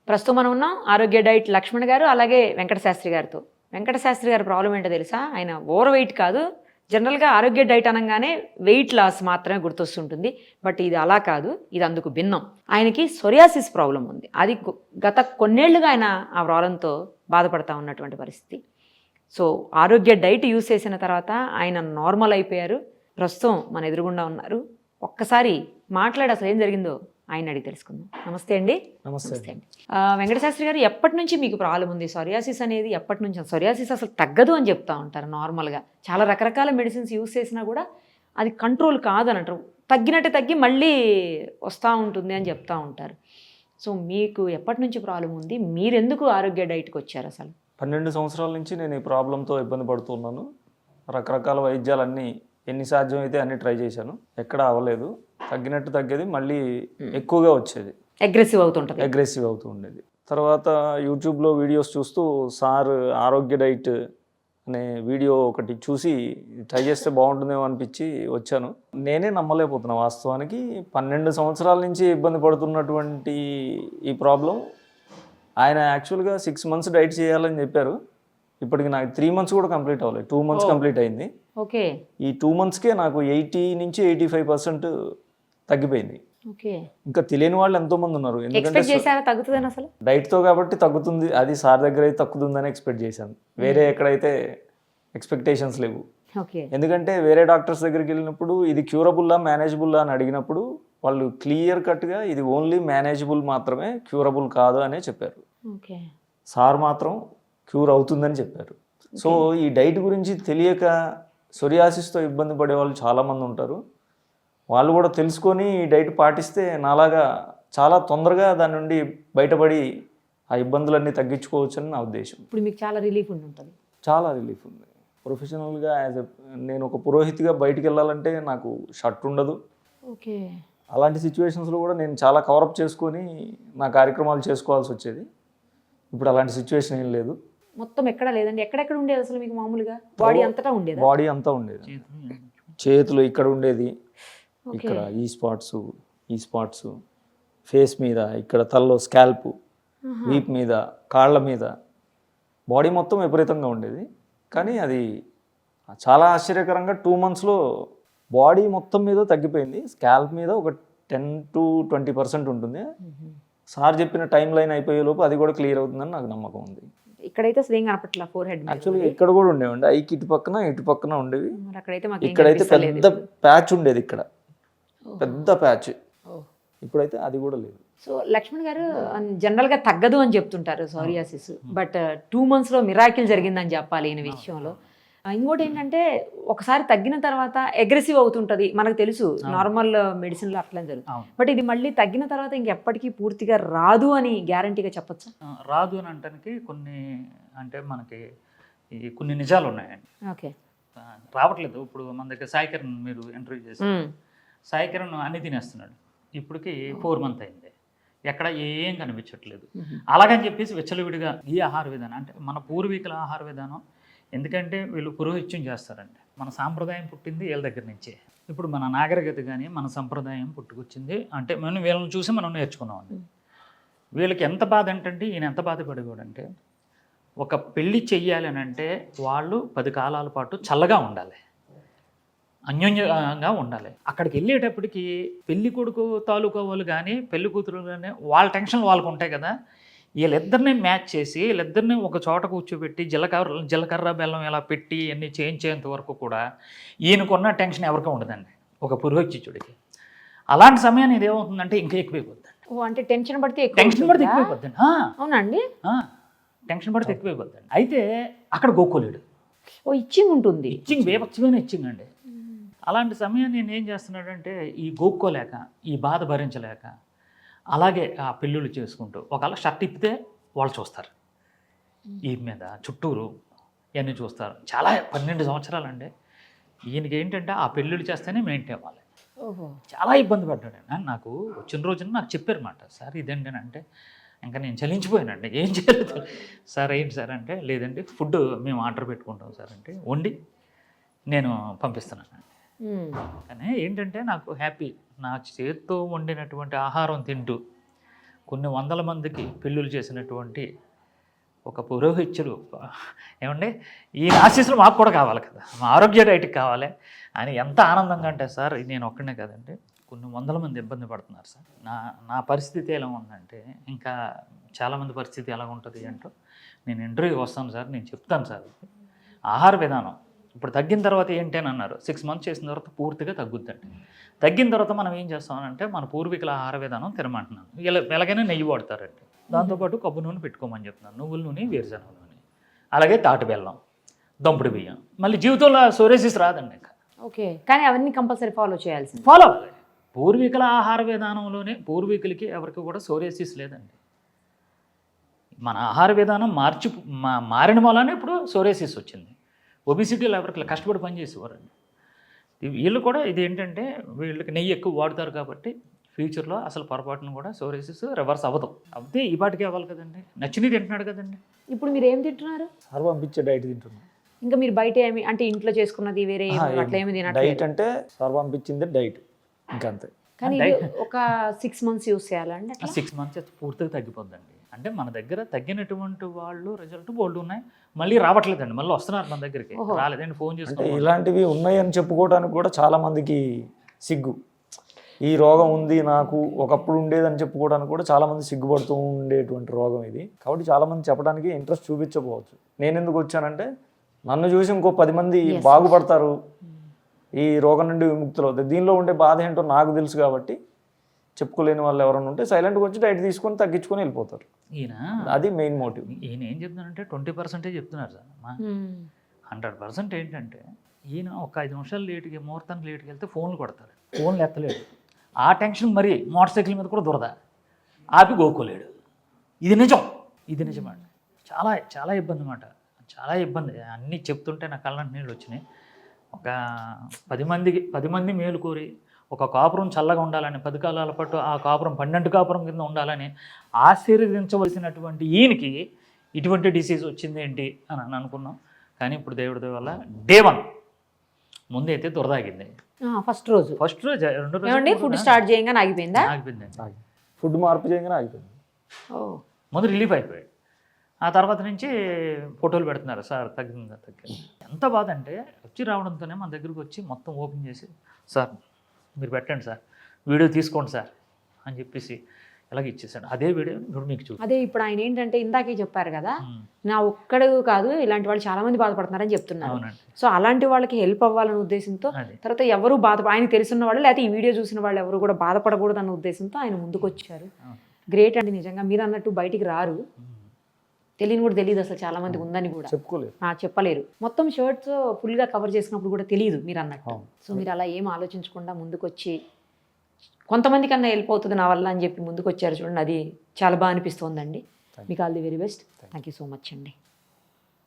ప్రస్తుతం మనం ఉన్నాం ఆరోగ్య డైట్ లక్ష్మణ్ గారు అలాగే వెంకట శాస్త్రి గారితో. వెంకట శాస్త్రి గారి ప్రాబ్లం ఏంటో తెలుసా? ఆయన ఓవర్ వెయిట్ కాదు, జనరల్గా ఆరోగ్య డైట్ అనగానే వెయిట్ లాస్ మాత్రమే గుర్తొస్తుంటుంది. బట్ ఇది అలా కాదు, ఇది అందుకు భిన్నం. ఆయనకి సొరియాసిస్ ప్రాబ్లం ఉంది. అది గత కొన్నేళ్లుగా ఆయన ఆ ప్రాబ్లంతో బాధపడతా ఉన్నటువంటి పరిస్థితి. సో ఆరోగ్య డైట్ యూస్ చేసిన తర్వాత ఆయన నార్మల్ అయిపోయారు. ప్రస్తుతం మన ఎదురుగుండా ఉన్నారు. ఒక్కసారి మాట్లాడి అసలు ఏం జరిగిందో ఆయన అడిగి తెలుసుకుందాం. నమస్తే అండి. నమస్తే అండి. వెంకటశాస్త్రి గారు, ఎప్పటి నుంచి మీకు ప్రాబ్లం ఉంది? సొరియాసిస్ అనేది ఎప్పటి నుంచి? సొరియాసిస్ అసలు తగ్గదు అని చెప్తా ఉంటారు నార్మల్గా. చాలా రకరకాల మెడిసిన్స్ యూస్ చేసినా కూడా అది కంట్రోల్ కాదు అని అంటారు. తగ్గినట్టు తగ్గి మళ్ళీ వస్తూ ఉంటుంది అని చెప్తా ఉంటారు. సో మీకు ఎప్పటి నుంచి ప్రాబ్లం ఉంది? మీరెందుకు ఆరోగ్య డైట్కి వచ్చారు అసలు? 12 సంవత్సరాల నుంచి నేను ఈ ప్రాబ్లంతో ఇబ్బంది పడుతున్నాను. రకరకాల వైద్యాలన్నీ ఎన్ని సాధ్యమైతే అన్ని ట్రై చేశాను, ఎక్కడ అవ్వలేదు. తగ్గినట్టు తగ్గేది, మళ్ళీ ఎక్కువగా వచ్చేది, అగ్రెసివ్ అవుతూ ఉండేది. తర్వాత యూట్యూబ్లో వీడియోస్ చూస్తూ సార్ ఆరోగ్య డైట్ అనే వీడియో ఒకటి చూసి ట్రై చేస్తే బాగుంటుందేమో అనిపించి వచ్చాను. నేనే నమ్మలేకపోతున్నా వాస్తవానికి. 12 సంవత్సరాల నుంచి ఇబ్బంది పడుతున్నటువంటి ఈ ప్రాబ్లం, ఆయన యాక్చువల్గా 6 months డైట్ చేయాలని చెప్పారు. ఇప్పటికి నాకు 3 months కూడా కంప్లీట్ అవ్వలేదు. 2 months కంప్లీట్ అయింది. ఓకే. ఈ 2 monthsకే నాకు 80 నుంచి 85% తగ్గిపోయింది. ఓకే. ఇంకా తెలియని వాళ్ళు ఎంతో మంది ఉన్నారు. ఎందుకంటే తగ్గుతుందని అసలు డైట్తో కాబట్టి తగ్గుతుంది, అది సార్ దగ్గర అయితే తగ్గుతుందని ఎక్స్పెక్ట్ చేశాను. వేరే ఎక్కడైతే ఎక్స్పెక్టేషన్స్ లేవు. ఎందుకంటే వేరే డాక్టర్స్ దగ్గరికి వెళ్ళినప్పుడు ఇది క్యూరబుల్లా మేనేజబుల్లా అని అడిగినప్పుడు వాళ్ళు క్లియర్ కట్గా ఇది ఓన్లీ మేనేజబుల్ మాత్రమే, క్యూరబుల్ కాదు అనే చెప్పారు. సార్ మాత్రం క్యూర్ అవుతుందని చెప్పారు. సో ఈ డైట్ గురించి తెలియక సొరియాసిస్తో ఇబ్బంది పడే వాళ్ళు చాలామంది ఉంటారు. వాళ్ళు కూడా తెలుసుకొని ఈ డైట్ పాటిస్తే నాలాగా చాలా తొందరగా దాని నుండి బయటపడి ఆ ఇబ్బందులన్నీ తగ్గించుకోవచ్చని నా ఉద్దేశం. ఇప్పుడు మీకు చాలా రిలీఫ్ ఉంటుంది. చాలా రిలీఫ్ ఉంది. ప్రొఫెషనల్గా నేను ఒక పురోహితిగా బయటికి వెళ్ళాలంటే నాకు షర్ట్ ఉండదు. ఓకే. అలాంటి సిచ్యువేషన్స్లో కూడా నేను చాలా కవరప్ చేసుకొని నా కార్యక్రమాలు చేసుకోవాల్సి వచ్చేది. ఇప్పుడు అలాంటి సిచ్యువేషన్ ఏం లేదు. మొత్తం ఎక్కడ లేదండి? ఎక్కడెక్కడ ఉండేది అసలు మీకు? మామూలుగా బాడీ అంతటా ఉండేది? బాడీ అంతా ఉండేది. చేతులు ఇక్కడ ఉండేది, ఇక్కడ ఈ స్పాట్స్, ఫేస్ మీద, ఇక్కడ తలలో స్కాల్ప్, వీప్ మీద, కాళ్ళ మీద, బాడీ మొత్తం విపరీతంగా ఉండేది. కానీ అది చాలా ఆశ్చర్యకరంగా 2 monthsలో బాడీ మొత్తం మీద తగ్గిపోయింది. స్కాల్ప్ మీద ఒక 10 to 20% ఉంటుంది. సార్ చెప్పిన టైం లైన్ అయిపోయే లోపు అది కూడా క్లియర్ అవుతుందని నాకు నమ్మకం ఉంది. ఇక్కడైతే అసలు ఏం కనపట్ల, ఫోర్ హెడ్ యాక్చువల్గా ఇక్కడ కూడా ఉండేవండి, ఐకి ఇటు పక్కన ఉండేవి. ఇక్కడైతే పెద్ద ప్యాచ్ ఉండేది, ఇక్కడ పెద్ద ప్యాచ్. ఇప్పుడైతే అది కూడా లేదు. సో లక్ష్మణ్ గారు, జనరల్గా తగ్గదు అని చెప్తుంటారు సోరియాసిస్, బట్ 2 monthsలో మిరాకిల్ జరిగిందని చెప్పాలి ఈయన విషయంలో. ఇంకోటి ఏంటంటే, ఒకసారి తగ్గిన తర్వాత అగ్రెసివ్ అవుతుంటుంది, మనకు తెలుసు నార్మల్ మెడిసిన్లో అట్లా జరుగుతుంది. బట్ ఇది మళ్ళీ తగ్గిన తర్వాత ఇంకెప్పటికీ పూర్తిగా రాదు అని గ్యారంటీగా చెప్పొచ్చా? రాదు అని అంటానికి మనకి కొన్ని నిజాలు ఉన్నాయండి. ఓకే. రావట్లేదు. ఇప్పుడు మన దగ్గర సాయి కిరణ్ మీరు ఇంటర్వ్యూ చేశారు. సాయి కిరణ్ అన్ని తినేస్తున్నాడు. ఇప్పటికి 4 months అయింది, ఎక్కడ ఏం కనిపించట్లేదు. అలాగని చెప్పేసి విచ్చలవిడిగా ఈ ఆహార విధానం, అంటే మన పూర్వీకుల ఆహార విధానం, ఎందుకంటే వీళ్ళు పురోహిత్యం చేస్తారండి. మన సాంప్రదాయం పుట్టింది వీళ్ళ దగ్గర నుంచే. ఇప్పుడు మన నాగరికత కానీ మన సంప్రదాయం పుట్టుకొచ్చింది అంటే మనం వీళ్ళని చూసి మనం నేర్చుకున్నామండి. వీళ్ళకి ఎంత బాధ అంటే, ఈయన ఎంత బాధపడేవాడంటే, ఒక పెళ్ళి చెయ్యాలి అని అంటే వాళ్ళు 10 కాలాల పాటు చల్లగా ఉండాలి, అన్యోన్యంగా ఉండాలి. అక్కడికి వెళ్ళేటప్పటికి పెళ్లి కొడుకు తాలూకా వాళ్ళు కానీ పెళ్లి కూతురు కానీ వాళ్ళ టెన్షన్లు వాళ్ళకు ఉంటాయి కదా. వీళ్ళిద్దరిని మ్యాచ్ చేసి వీళ్ళిద్దరిని ఒక చోట కూర్చోబెట్టి జీలకర్ర బెల్లం ఇలా పెట్టి అన్నీ చేయించేంత వరకు కూడా ఈయనకున్న టెన్షన్ ఎవరికీ ఉండదండి ఒక పురోహితుడికి. అలాంటి సమయాన్ని ఇదేమవుతుందంటే ఇంకా ఎక్కువైపోద్దండి. అంటే టెన్షన్ పడితే ఎక్కువైపోద్దండి. అవునండి, టెన్షన్ పడితే ఎక్కువైపోద్దండి. అయితే అక్కడ గోక్కోలేడు. ఇచ్చింగ్ ఉంటుంది, బేపక్షమైన ఇచ్చింగ్ అండి. అలాంటి సమయాన్ని నేను ఏం చేస్తున్నాడంటే, ఈ గోక్కోలేక, ఈ బాధ భరించలేక, అలాగే ఆ పెళ్ళిళ్ళు చేసుకుంటూ ఒకవేళ షర్ట్ ఇప్పితే వాళ్ళు చూస్తారు, ఈ మీద చుట్టూరు ఇవన్నీ చూస్తారు. చాలా 12 సంవత్సరాలండి. ఈయనకి ఏంటంటే ఆ పెళ్ళిళ్ళు చేస్తేనే మెయింటైన్ అవ్వాలి. చాలా ఇబ్బంది పడ్డాడు. నాకు వచ్చిన రోజున నాకు చెప్పారు మాట, సార్ ఇదేంటి అని అంటే, ఇంకా నేను చలించిపోయానండి, ఏం చేయలేదు. సార్ ఏంటి సార్ అంటే, లేదండి ఫుడ్ మేము ఆర్డర్ పెట్టుకుంటాం సార్ అంటే, వండి నేను పంపిస్తున్నాను. కానీ ఏంటంటే నాకు హ్యాపీ, నా చేతితో వండినటువంటి ఆహారం తింటూ కొన్ని వందల మందికి పెళ్ళిళ్ళు చేసినటువంటి ఒక పురోహితులు ఏమండి ఈ ఆశీస్సులు మాకు కూడా కావాలి కదా, మా ఆరోగ్య డైట్కి కావాలి అని ఎంత ఆనందంగా అంటే సార్ నేను ఒక్కడనే కదండి, కొన్ని వందల మంది ఇబ్బంది పడుతున్నారు సార్. నా పరిస్థితి ఎలా ఉందంటే ఇంకా చాలామంది పరిస్థితి ఎలా ఉంటుంది అంటూ నేను ఇంటర్వ్యూకి వస్తాను సార్, నేను చెప్తాను సార్. ఆహార విధానం ఇప్పుడు తగ్గిన తర్వాత ఏంటి అని అన్నారు, 6 months చేసిన తర్వాత పూర్తిగా తగ్గుద్దండి. తగ్గిన తర్వాత మనం ఏం చేస్తామనంటే మన పూర్వీకుల ఆహార విధానం తినమంటున్నాను. ఎలాగైనా నెయ్యి వాడతారండి, దాంతోపాటు కొబ్బరి నూనె పెట్టుకోమని చెప్తున్నాను, నువ్వుల నూనె, వేరుశనగ నూనె, అలాగే తాటి బెల్లం, దంపుడు బియ్యం. మళ్ళీ జీవితంలో సోరేసిస్ రాదండి ఇంకా. ఓకే, కానీ అవన్నీ కంపల్సరీ ఫాలో చేయాల్సింది. ఫాలో అవ్వాలి. పూర్వీకుల ఆహార విధానంలోనే పూర్వీకులకి ఎవరికి కూడా సోరేసిస్ లేదండి. మన ఆహార విధానం మారిన వల్లనే ఇప్పుడు సోరేసిస్ వచ్చింది. ఒబిసిటీలో ఎవరికి కష్టపడి పనిచేసేవారండి. వీళ్ళు కూడా ఇది ఏంటంటే వీళ్ళకి నెయ్యి ఎక్కువ వాడతారు కాబట్టి ఫ్యూచర్లో అసలు పొరపాటును కూడా సోరేసిస్ రివర్స్ అవ్వదు. అయితే ఈ పాటికి అవ్వాలి కదండి, నచ్చినవి తింటున్నాడు కదండి. ఇప్పుడు మీరు ఏం తింటున్నారు? సార్ పంపించే డైట్ తింటున్నాను. ఇంకా మీరు బయట ఏమి అంటే ఇంట్లో చేసుకున్నది వేరే అట్లా ఏమి తినట్లేదు? డైట్ అంటే సార్ పంపించింది డైట్, ఇంకంతే. కానీ ఇది ఒక 6 months యూస్ చేయాలండి అట్లా? 6 months పూర్తిగా తగ్గిపోద్దండి. అంటే మన దగ్గర తగ్గినటువంటి వాళ్ళు రిజల్ట్ బోల్డ్ ఉన్నాయి, మళ్ళీ రావట్లేదండి, మళ్ళీ వస్తున్నారు మన దగ్గరికి. రాలేదండి, ఫోన్ అంటే చేసుకుంటే ఇలాంటివి ఉన్నాయని చెప్పుకోవడానికి కూడా చాలా మందికి సిగ్గు. ఈ రోగం ఉంది నాకు, ఒకప్పుడు ఉండేదని చెప్పుకోవడానికి కూడా చాలా మంది సిగ్గుపడుతూ ఉండేటువంటి రోగం ఇది. కాబట్టి చాలా మంది చెప్పడానికి ఇంట్రెస్ట్ చూపించకపోవచ్చు. నేను ఎందుకు వచ్చానంటే నన్ను చూసి ఇంకో 10 మంది బాగుపడతారు, ఈ రోగం నుండి విముక్తులు అవుతాయి. దీనిలో ఉండే బాధ ఏంటో నాకు తెలుసు కాబట్టి చెప్పుకోలేని వాళ్ళు ఎవరైనా ఉంటే సైలెంట్గా వచ్చి డైట్ తీసుకొని తగ్గించుకొని వెళ్ళిపోతారు. అది మెయిన్ మోటివ్. ఈయన ఏం చెప్తున్నారంటే 20% చెప్తున్నారు సార్. 100% ఏంటంటే ఈయన ఒక 5 నిమిషాలు లేట్గా ముహూర్తానికి లేట్కి వెళ్తే ఫోన్లు కొడతారు, ఫోన్లు ఎత్తలేడు. ఆ టెన్షన్ మరి మోటార్ మీద కూడా దురద ఆపి గోకోలేడు. ఇది నిజమండి. చాలా చాలా ఇబ్బంది అన్నమాట, చాలా ఇబ్బంది. అన్నీ చెప్తుంటే నా కళ్ళంటి నీళ్ళు వచ్చినాయి. ఒక 10 మంది మేలు కోరి ఒక కాపురం చల్లగా ఉండాలని, 10 కాలాల పాటు ఆ కాపురం 12 కాపురం కింద ఉండాలని ఆశీర్వదించవలసినటువంటి ఈయనకి ఇటువంటి డిసీజ్ వచ్చింది ఏంటి అని అనుకున్నాం. కానీ ఇప్పుడు దేవుడి వల్ల Day 1 ముందైతే దురదాగింది. ఫస్ట్ రోజు 2 రోజులు ఫుడ్ స్టార్ట్ చేయగానే ఆగిపోయిందా? ఆగిపోయిందండి. ఫుడ్ మార్పు చేయగానే ఆగిపోయింది. ముందు రిలీఫ్ అయిపోయాడు. ఆ తర్వాత నుంచి ఫోటోలు పెడుతున్నారు, సార్ తగ్గింది. ఎంత బాధ అంటే వచ్చి రావడంతోనే మన దగ్గరికి వచ్చి మొత్తం ఓపెన్ చేసి, సార్ మీరు పెట్టండి సార్, వీడియో తీసుకోండి సార్ అని చెప్పేసి ఇలాగ ఇచ్చేసాడు. అదే వీడియో ఇప్పుడు మీకు చూసి అదే ఇప్పుడు ఆయన ఏంటంటే ఇందాకే చెప్పారు కదా, నా ఒక్కడు కాదు ఇలాంటి వాళ్ళు చాలా మంది బాధపడుతున్నారని చెప్తున్నారు. సో అలాంటి వాళ్ళకి హెల్ప్ అవ్వాలనే ఉద్దేశంతో, తర్వాత ఎవరు ఆయన తెలుసున్న వాళ్ళు లేకపోతే ఈ వీడియో చూసిన వాళ్ళు ఎవరు కూడా బాధపడకూడదు అన్న ఉద్దేశంతో ఆయన ముందుకు వచ్చారు. గ్రేట్ అండి నిజంగా. మీరు అన్నట్టు బయటికి రారు, తెలియని కూడా తెలియదు అసలు చాలా మంది ఉందని కూడా చెప్పలేరు. మొత్తం షర్ట్స్ ఫుల్గా కవర్ చేసినప్పుడు కూడా తెలియదు మీరు అన్నట్టు. సో మీరు అలా ఏం ఆలోచించకుండా ముందుకు వచ్చి కొంతమంది కన్నా హెల్ప్ అవుతుంది నా వల్ల అని చెప్పి ముందుకు వచ్చారు చూడండి, అది చాలా బాగా అనిపిస్తోందండి. మీకు all the very best. Thank you so much అండి.